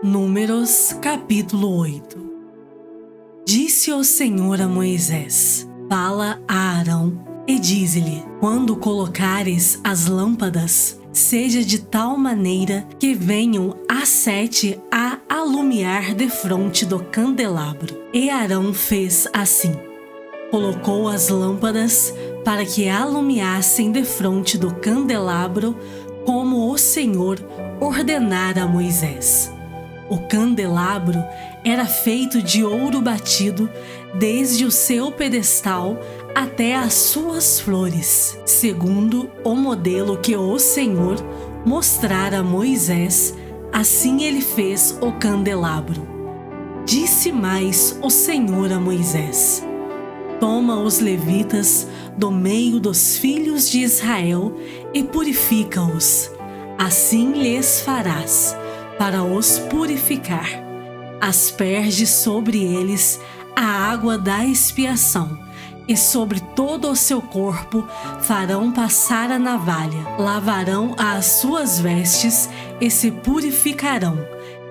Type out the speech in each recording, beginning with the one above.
Números capítulo 8. Disse o Senhor a Moisés: Fala a Arão e dize-lhe: Quando colocares as lâmpadas, seja de tal maneira que venham as 7 a alumiar defronte do candelabro. E Arão fez assim. Colocou as lâmpadas para que alumiassem defronte do candelabro, como o Senhor ordenara a Moisés. O candelabro era feito de ouro batido, desde o seu pedestal até as suas flores, segundo o modelo que o Senhor mostrara a Moisés. Assim ele fez o candelabro. Disse mais o Senhor a Moisés: Toma os levitas do meio dos filhos de Israel e purifica-os. Assim lhes farás, para os purificar. Asperge sobre eles a água da expiação, e sobre todo o seu corpo farão passar a navalha. Lavarão as suas vestes e se purificarão,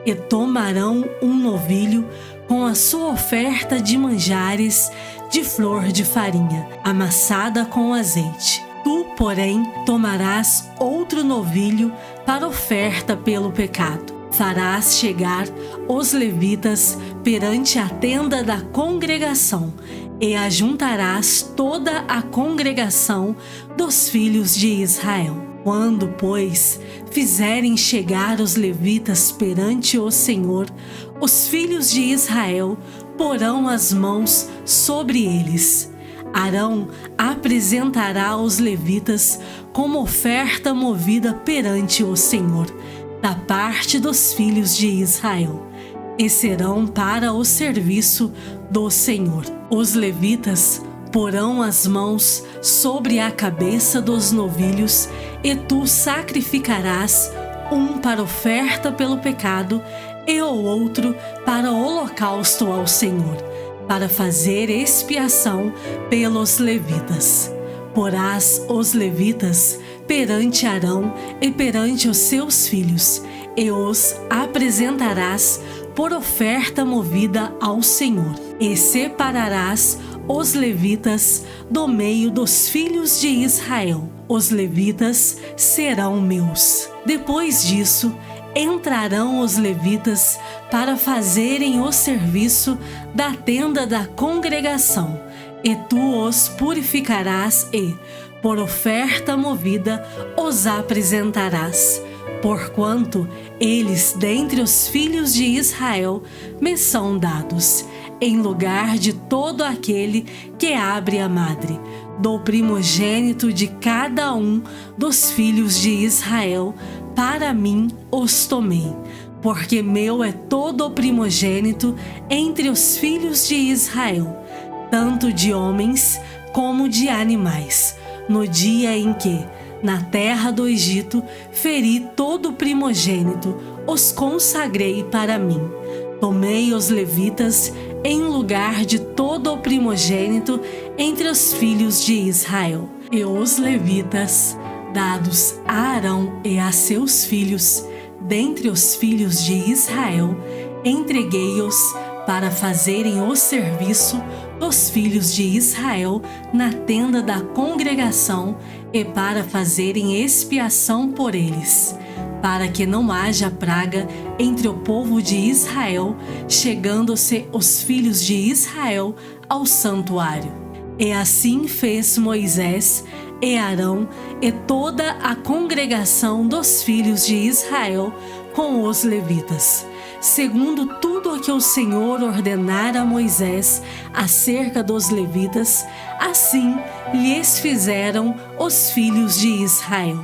e tomarão um novilho com a sua oferta de manjares de flor de farinha, amassada com azeite. Tu, porém, tomarás outro novilho para oferta pelo pecado. Farás chegar os levitas perante a tenda da congregação, e ajuntarás toda a congregação dos filhos de Israel. Quando, pois, fizerem chegar os levitas perante o Senhor, os filhos de Israel porão as mãos sobre eles. Arão apresentará os levitas como oferta movida perante o Senhor, da parte dos filhos de Israel, e serão para o serviço do Senhor. Os levitas porão as mãos sobre a cabeça dos novilhos, e tu sacrificarás um para oferta pelo pecado e o outro para holocausto ao Senhor, para fazer expiação pelos levitas. Porás os levitas perante Arão e perante os seus filhos, e os apresentarás por oferta movida ao Senhor. E separarás os levitas do meio dos filhos de Israel. Os levitas serão meus. Depois disso, entrarão os levitas para fazerem o serviço da tenda da congregação, e tu os purificarás e, por oferta movida, os apresentarás, porquanto eles dentre os filhos de Israel me são dados, em lugar de todo aquele que abre a madre. Do primogênito de cada um dos filhos de Israel, para mim os tomei, porque meu é todo o primogênito entre os filhos de Israel, tanto de homens como de animais. No dia em que, na terra do Egito, feri todo o primogênito, os consagrei para mim. Tomei os levitas em lugar de todo o primogênito entre os filhos de Israel. E os levitas, dados a Arão e a seus filhos, dentre os filhos de Israel, entreguei-os para fazerem o serviço dos filhos de Israel na tenda da congregação, e para fazerem expiação por eles, para que não haja praga entre o povo de Israel, chegando-se os filhos de Israel ao santuário. E assim fez Moisés e Arão e toda a congregação dos filhos de Israel com os levitas, segundo tudo o que o Senhor ordenara a Moisés acerca dos levitas, assim lhes fizeram os filhos de Israel.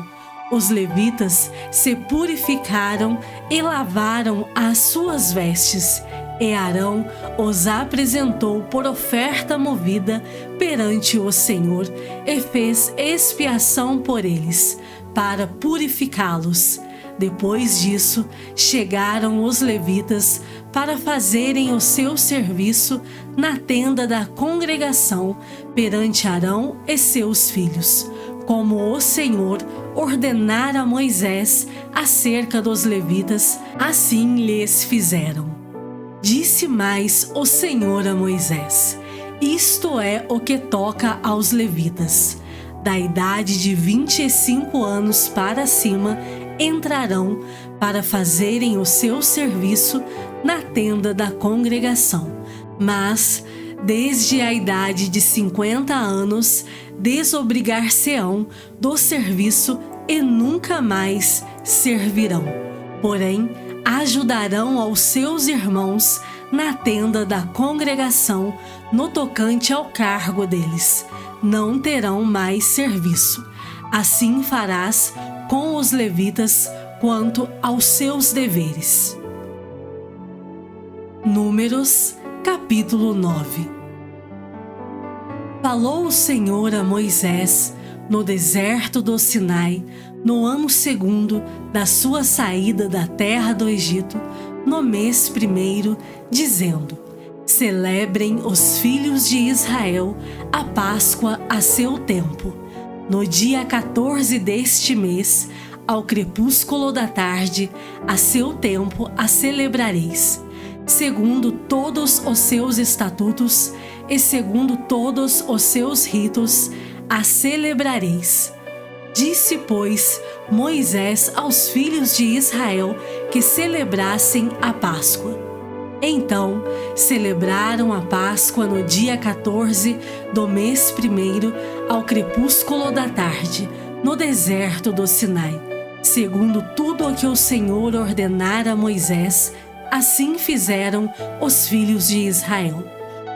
Os levitas se purificaram e lavaram as suas vestes, e Arão os apresentou por oferta movida perante o Senhor, e fez expiação por eles, para purificá-los. Depois disso, chegaram os levitas para fazerem o seu serviço na tenda da congregação perante Arão e seus filhos, como o Senhor ordenara a Moisés acerca dos levitas, assim lhes fizeram. Disse mais o Senhor a Moisés: isto é o que toca aos levitas. Da idade de 25 anos para cima entrarão para fazerem o seu serviço na tenda da congregação, mas desde a idade de 50 anos desobrigar-se-ão do serviço e nunca mais servirão. Porém, ajudarão aos seus irmãos na tenda da congregação no tocante ao cargo deles. Não terão mais serviço. Assim farás com os levitas quanto aos seus deveres. Números, capítulo 9. Falou o Senhor a Moisés no deserto do Sinai, no ano 2º da sua saída da terra do Egito, no mês 1º, dizendo: celebrem os filhos de Israel a Páscoa a seu tempo. No dia 14 deste mês, ao crepúsculo da tarde, a seu tempo a celebrareis, segundo todos os seus estatutos e segundo todos os seus ritos, a celebrareis. Disse, pois, Moisés aos filhos de Israel que celebrassem a Páscoa. Então, celebraram a Páscoa no dia 14 do mês 1º, ao crepúsculo da tarde, no deserto do Sinai. Segundo tudo o que o Senhor ordenara a Moisés, assim fizeram os filhos de Israel.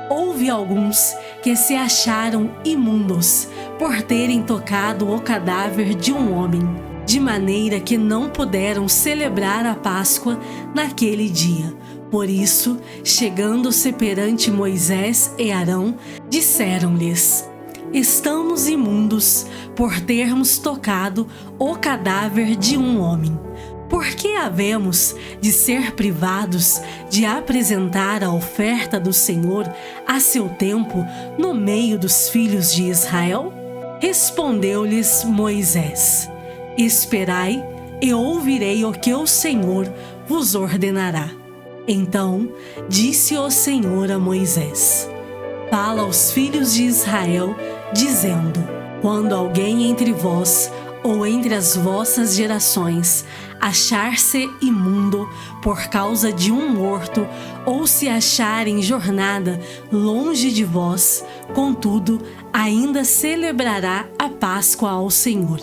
Houve alguns que se acharam imundos por terem tocado o cadáver de um homem, de maneira que não puderam celebrar a Páscoa naquele dia. Por isso, chegando-se perante Moisés e Arão, disseram-lhes: estamos imundos por termos tocado o cadáver de um homem. Por que havemos de ser privados de apresentar a oferta do Senhor a seu tempo no meio dos filhos de Israel? Respondeu-lhes Moisés: esperai e ouvirei o que o Senhor vos ordenará. Então disse o Senhor a Moisés: fala aos filhos de Israel, dizendo: quando alguém entre vós ou entre as vossas gerações achar-se imundo por causa de um morto, ou se achar em jornada longe de vós, contudo, ainda celebrará a Páscoa ao Senhor.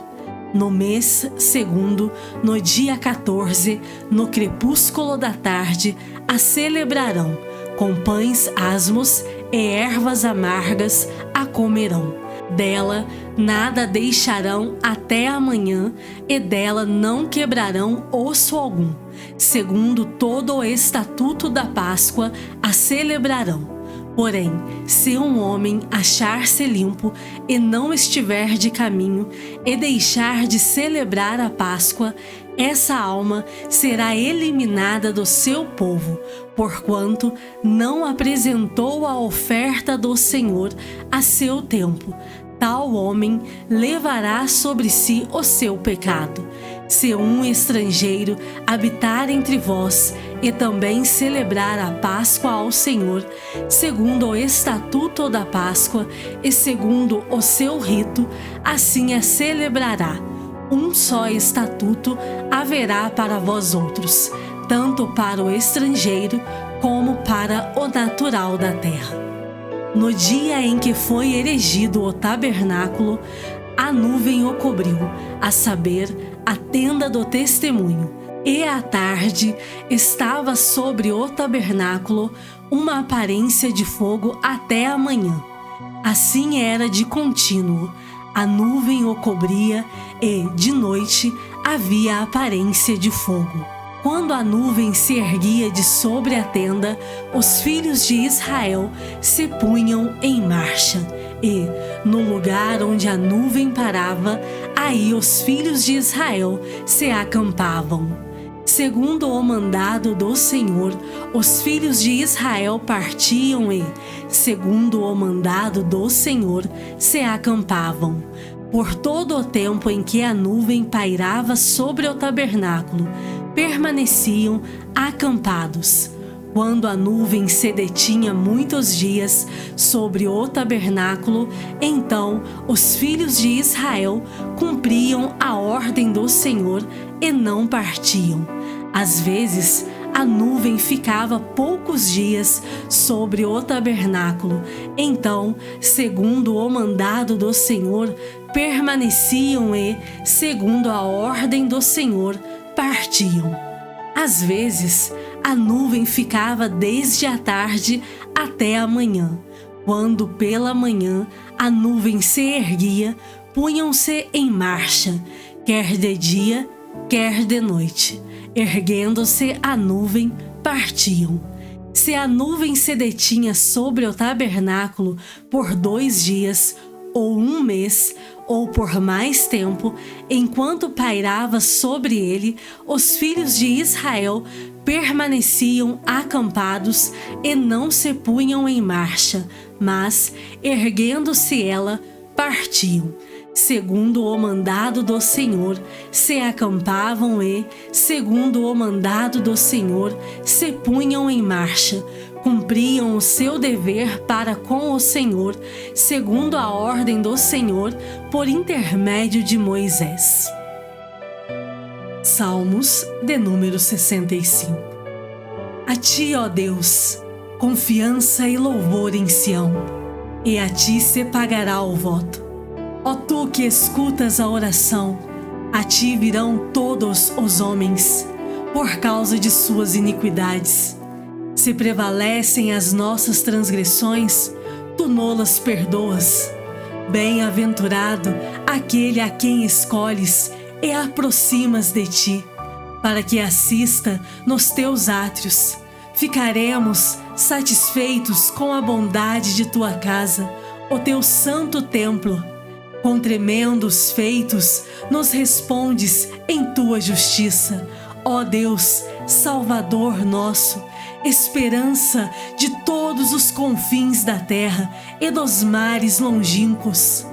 No mês 2º, no dia 14, no crepúsculo da tarde, a celebrarão, com pães asmos e ervas amargas a comerão. Dela nada deixarão até amanhã, e dela não quebrarão osso algum. Segundo todo o estatuto da Páscoa, a celebrarão. Porém, se um homem achar-se limpo e não estiver de caminho e deixar de celebrar a Páscoa, essa alma será eliminada do seu povo, porquanto não apresentou a oferta do Senhor a seu tempo. Tal homem levará sobre si o seu pecado. Se um estrangeiro habitar entre vós e também celebrar a Páscoa ao Senhor, segundo o estatuto da Páscoa e segundo o seu rito, assim a celebrará. Um só estatuto haverá para vós outros, tanto para o estrangeiro como para o natural da terra. No dia em que foi erigido o tabernáculo, a nuvem o cobriu, a saber, a tenda do testemunho, e à tarde estava sobre o tabernáculo uma aparência de fogo até a manhã. Assim era de contínuo, a nuvem o cobria e, de noite, havia aparência de fogo. Quando a nuvem se erguia de sobre a tenda, os filhos de Israel se punham em marcha, e, no lugar onde a nuvem parava, aí os filhos de Israel se acampavam. Segundo o mandado do Senhor, os filhos de Israel partiam e, segundo o mandado do Senhor, se acampavam. Por todo o tempo em que a nuvem pairava sobre o tabernáculo, permaneciam acampados. Quando a nuvem se detinha muitos dias sobre o tabernáculo, então os filhos de Israel cumpriam a ordem do Senhor e não partiam. Às vezes, a nuvem ficava poucos dias sobre o tabernáculo. Então, segundo o mandado do Senhor, permaneciam e, segundo a ordem do Senhor, partiam. Às vezes, a nuvem ficava desde a tarde até a manhã. Quando pela manhã a nuvem se erguia, punham-se em marcha, quer de dia, quer de noite. Erguendo-se a nuvem, partiam. Se a nuvem se detinha sobre o tabernáculo por 2 dias, ou 1 mês, ou por mais tempo, enquanto pairava sobre ele, os filhos de Israel permaneciam acampados e não se punham em marcha, mas, erguendo-se ela, partiam. Segundo o mandado do Senhor, se acampavam e, segundo o mandado do Senhor, se punham em marcha, cumpriam o seu dever para com o Senhor, segundo a ordem do Senhor, por intermédio de Moisés. Salmos de número 65. A ti, ó Deus, confiança e louvor em Sião, e a ti se pagará o voto. Ó tu que escutas a oração, a ti virão todos os homens, por causa de suas iniquidades. Se prevalecem as nossas transgressões, tu nolas perdoas. Bem-aventurado aquele a quem escolhes e aproximas de ti, para que assista nos teus átrios. Ficaremos satisfeitos com a bondade de tua casa, o teu santo templo. Com tremendos feitos nos respondes em tua justiça, ó Deus, Salvador nosso, esperança de todos os confins da terra e dos mares longínquos.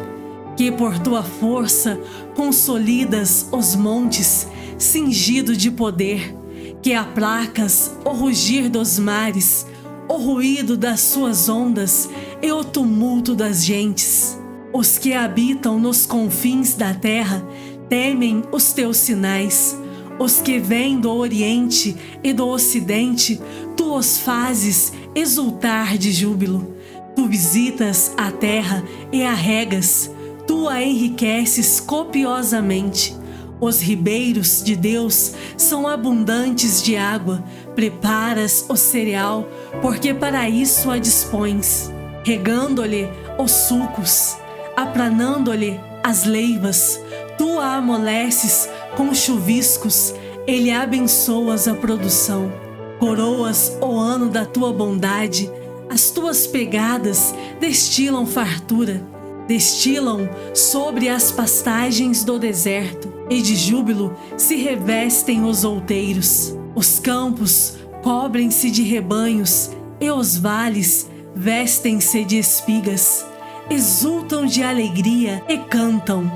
Que por tua força consolidas os montes, cingido de poder, que aplacas o rugir dos mares, o ruído das suas ondas e o tumulto das gentes. Os que habitam nos confins da terra temem os teus sinais. Os que vêm do Oriente e do Ocidente, tu os fazes exultar de júbilo. Tu visitas a terra e a regas, tu a enriqueces copiosamente. Os ribeiros de Deus são abundantes de água. Preparas o cereal, porque para isso a dispões, regando-lhe os sulcos, aplanando-lhe as leivas. Tu a amoleces com chuviscos, ele abençoas a produção. Coroas o ano da tua bondade, as tuas pegadas destilam fartura, destilam sobre as pastagens do deserto, e de júbilo se revestem os outeiros. Os campos cobrem-se de rebanhos, e os vales vestem-se de espigas. Exultam de alegria e cantam.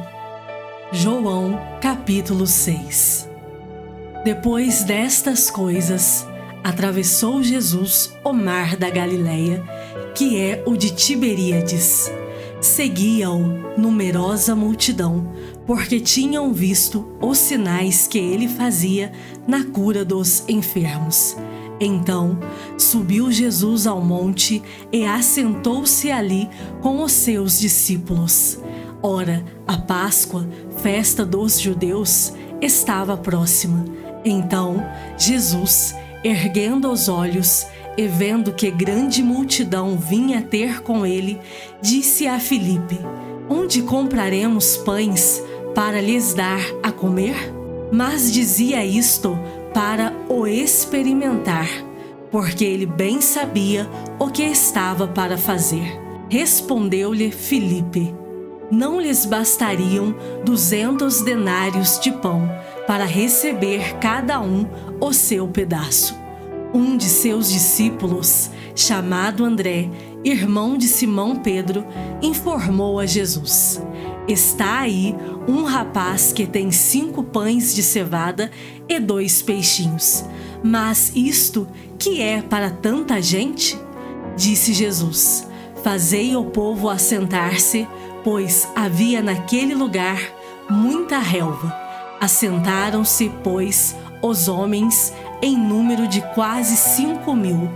João, capítulo 6. Depois destas coisas, atravessou Jesus o mar da Galileia, que é o de Tiberíades. Seguia-o numerosa multidão, porque tinham visto os sinais que ele fazia na cura dos enfermos. Então, subiu Jesus ao monte e assentou-se ali com os seus discípulos. Ora, a Páscoa, festa dos judeus, estava próxima. Então, Jesus, erguendo os olhos e vendo que grande multidão vinha ter com ele, disse a Filipe: Onde compraremos pães para lhes dar a comer? Mas dizia isto para o experimentar, porque ele bem sabia o que estava para fazer. Respondeu-lhe Filipe: Não lhes bastariam 200 denários de pão para receber cada um o seu pedaço. Um de seus discípulos, chamado André, irmão de Simão Pedro, informou a Jesus: Está aí um rapaz que tem 5 pães de cevada e 2 peixinhos. Mas isto que é para tanta gente? Disse Jesus: fazei o povo assentar-se, pois havia naquele lugar muita relva. Assentaram-se, pois, os homens em número de quase 5.000.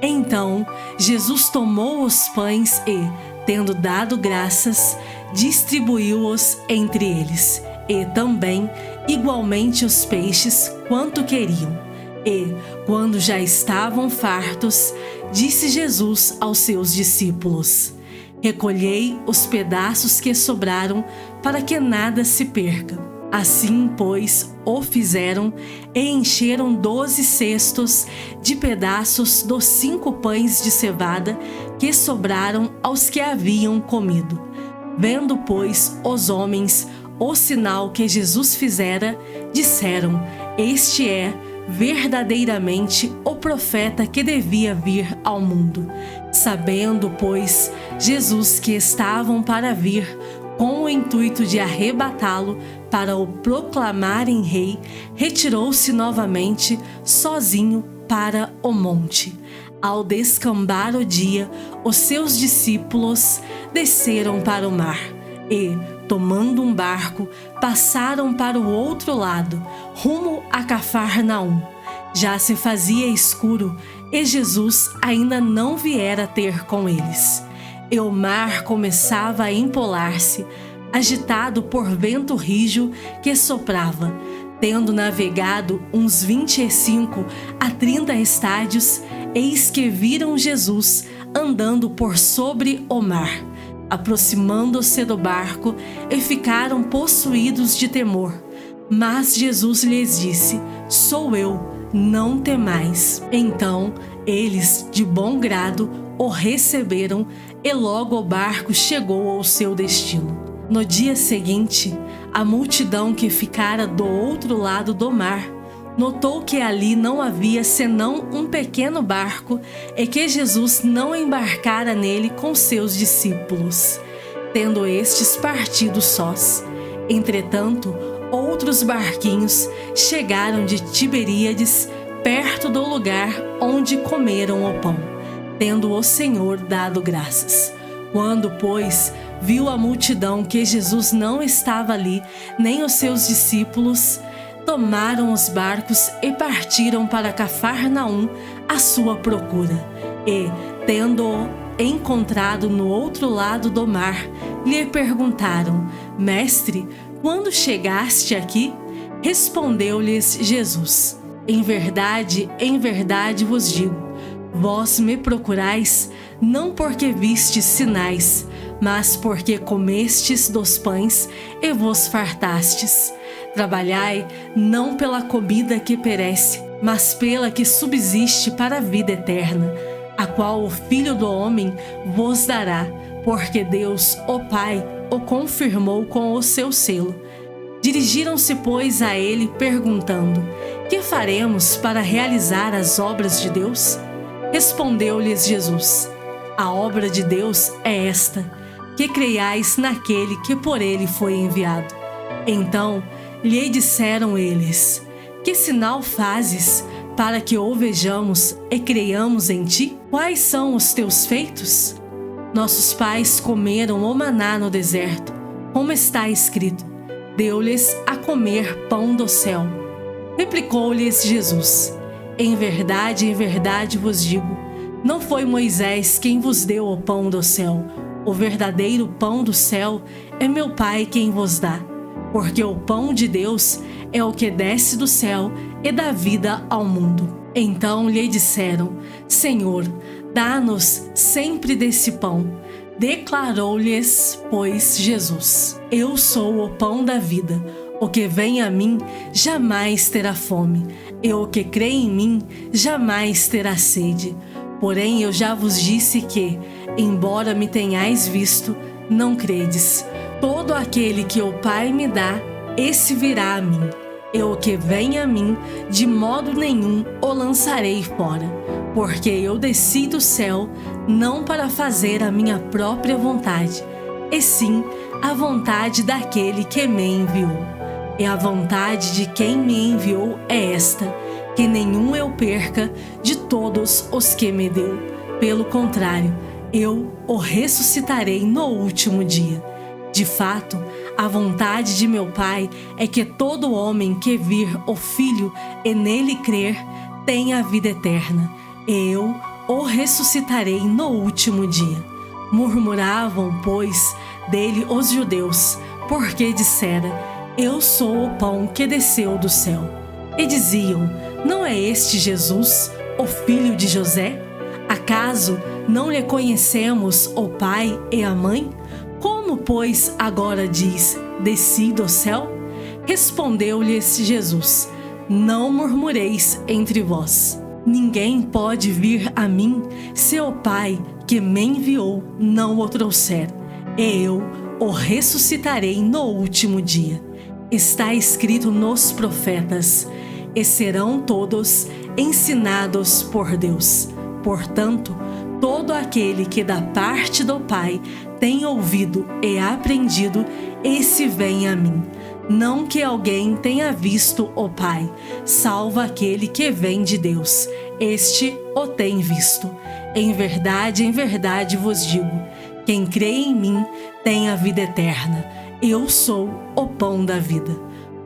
Então Jesus tomou os pães e, tendo dado graças, distribuiu-os entre eles, e também igualmente os peixes quanto queriam. E, quando já estavam fartos, disse Jesus aos seus discípulos: recolhei os pedaços que sobraram, para que nada se perca. Assim, pois, o fizeram e encheram 12 cestos de pedaços dos 5 pães de cevada que sobraram aos que haviam comido. Vendo, pois, os homens o sinal que Jesus fizera, disseram: este é verdadeiramente o profeta que devia vir ao mundo. Sabendo, pois, Jesus que estavam para vir, com o intuito de arrebatá-lo para o proclamarem rei, retirou-se novamente sozinho para o monte. Ao descambar o dia, os seus discípulos desceram para o mar e, tomando um barco, passaram para o outro lado, rumo a Cafarnaum. Já se fazia escuro e Jesus ainda não viera ter com eles. E o mar começava a empolar-se, agitado por vento rijo que soprava. Tendo navegado uns 25 a 30 estádios, eis que viram Jesus andando por sobre o mar, aproximando-se do barco, e ficaram possuídos de temor. Mas Jesus lhes disse: sou eu, não temais. Então eles, de bom grado, o receberam, e logo o barco chegou ao seu destino. No dia seguinte, a multidão que ficara do outro lado do mar notou que ali não havia senão um pequeno barco, e que Jesus não embarcara nele com seus discípulos, tendo estes partido sós. Entretanto, outros barquinhos chegaram de Tiberíades, perto do lugar onde comeram o pão, tendo o Senhor dado graças. Quando, pois, viu a multidão que Jesus não estava ali, nem os seus discípulos, tomaram os barcos e partiram para Cafarnaum à sua procura. E, tendo-o encontrado no outro lado do mar, lhe perguntaram: Mestre, quando chegaste aqui? Respondeu-lhes Jesus: em verdade vos digo, vós me procurais, não porque vistes sinais, mas porque comestes dos pães e vos fartastes. Trabalhai não pela comida que perece, mas pela que subsiste para a vida eterna, a qual o Filho do Homem vos dará, porque Deus, o Pai, o confirmou com o seu selo. Dirigiram-se, pois, a ele, perguntando: que faremos para realizar as obras de Deus? Respondeu-lhes Jesus: a obra de Deus é esta, que creiais naquele que por ele foi enviado. Então lhe disseram eles: que sinal fazes para que o vejamos e creiamos em ti? Quais são os teus feitos? Nossos pais comeram o maná no deserto, como está escrito: deu-lhes a comer pão do céu. Replicou-lhes Jesus: em verdade vos digo, não foi Moisés quem vos deu o pão do céu. O verdadeiro pão do céu é meu Pai quem vos dá. Porque o pão de Deus é o que desce do céu e dá vida ao mundo. Então lhe disseram: Senhor, dá-nos sempre desse pão. Declarou-lhes, pois, Jesus: eu sou o pão da vida. O que vem a mim jamais terá fome, e o que crê em mim jamais terá sede. Porém eu já vos disse que, embora me tenhais visto, não credes. Todo aquele que o Pai me dá, esse virá a mim. E o que vem a mim, de modo nenhum o lançarei fora. Porque eu desci do céu, não para fazer a minha própria vontade, e sim a vontade daquele que me enviou. E a vontade de quem me enviou é esta, que nenhum eu perca de todos os que me deu. Pelo contrário, eu o ressuscitarei no último dia. De fato, a vontade de meu Pai é que todo homem que vir o Filho e nele crer tenha a vida eterna, e eu o ressuscitarei no último dia. Murmuravam, pois, dele os judeus, porque dissera: Eu sou o pão que desceu do céu. E diziam: Não é este Jesus, o filho de José? Acaso não lhe conhecemos o pai e a mãe? Como, pois, agora diz: Desci do céu? Respondeu-lhes Jesus: Não murmureis entre vós. Ninguém pode vir a mim se o Pai que me enviou não o trouxer, e eu o ressuscitarei no último dia. Está escrito nos profetas: E serão todos ensinados por Deus. Portanto, todo aquele que da parte do Pai tem ouvido e aprendido, esse vem a mim. Não que alguém tenha visto o Pai, salvo aquele que vem de Deus. Este o tem visto. Em verdade vos digo: quem crê em mim tem a vida eterna. Eu sou o pão da vida.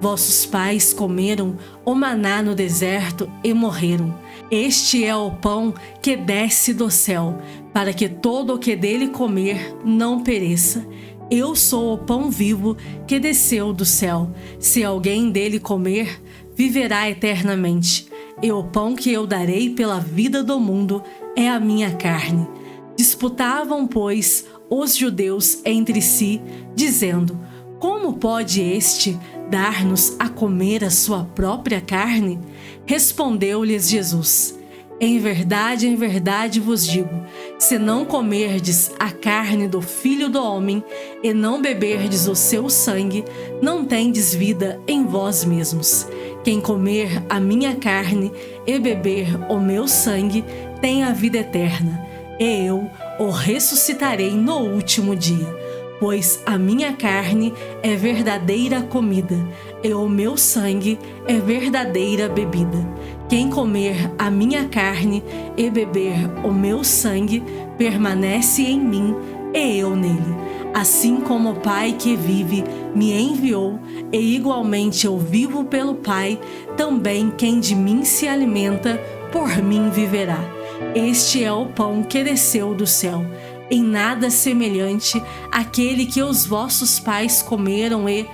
Vossos pais comeram o maná no deserto e morreram. Este é o pão que desce do céu, para que todo o que dele comer não pereça. Eu sou o pão vivo que desceu do céu. Se alguém dele comer, viverá eternamente. E o pão que eu darei pela vida do mundo é a minha carne. Disputavam, pois, os judeus entre si, dizendo: Como pode este dar-nos a comer a sua própria carne? Respondeu-lhes Jesus: Em verdade vos digo, se não comerdes a carne do Filho do Homem e não beberdes o seu sangue, não tendes vida em vós mesmos. Quem comer a minha carne e beber o meu sangue tem a vida eterna, e eu o ressuscitarei no último dia. Pois a minha carne é verdadeira comida, e o meu sangue é verdadeira bebida. Quem comer a minha carne e beber o meu sangue, permanece em mim e eu nele. Assim como o Pai que vive me enviou, e igualmente eu vivo pelo Pai, também quem de mim se alimenta, por mim viverá. Este é o pão que desceu do céu, em nada semelhante àquele que os vossos pais comeram e,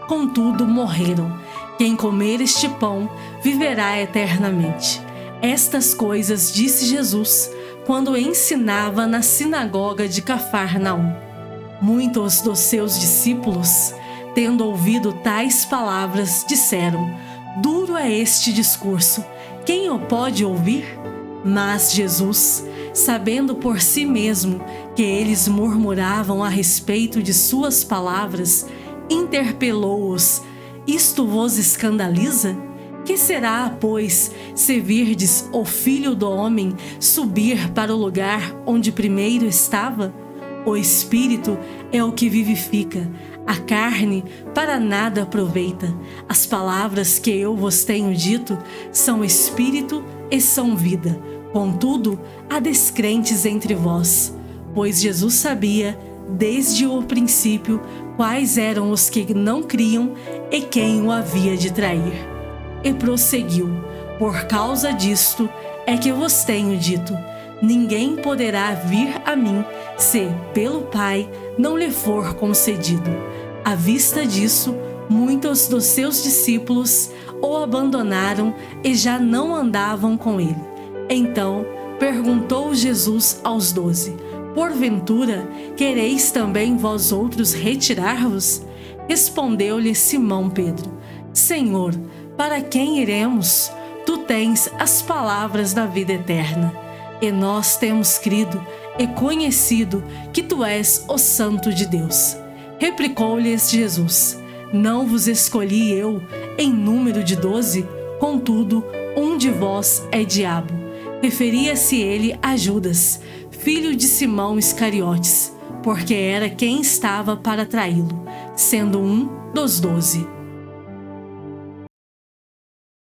contudo, morreram. Quem comer este pão viverá eternamente. Estas coisas disse Jesus quando ensinava na sinagoga de Cafarnaum. Muitos dos seus discípulos, tendo ouvido tais palavras, disseram: Duro é este discurso, quem o pode ouvir? Mas Jesus, sabendo por si mesmo que eles murmuravam a respeito de suas palavras, interpelou-os: Isto vos escandaliza? Que será, pois, se virdes o Filho do Homem subir para o lugar onde primeiro estava? O Espírito é o que vivifica, a carne para nada aproveita. As palavras que eu vos tenho dito são Espírito e são vida. Contudo, há descrentes entre vós. Pois Jesus sabia, desde o princípio, quais eram os que não criam e quem o havia de trair. E prosseguiu: Por causa disto é que vos tenho dito: ninguém poderá vir a mim se, pelo Pai, não lhe for concedido. À vista disso, muitos dos seus discípulos o abandonaram e já não andavam com ele. Então perguntou Jesus aos 12: Porventura, quereis também vós outros retirar-vos? Respondeu-lhe Simão Pedro: Senhor, para quem iremos? Tu tens as palavras da vida eterna. E nós temos crido e conhecido que tu és o Santo de Deus. Replicou-lhes Jesus: Não vos escolhi eu em número de 12? Contudo, um de vós é diabo. Referia-se ele a Judas, filho de Simão Iscariotes. porque era quem estava para traí-lo, sendo um dos 12.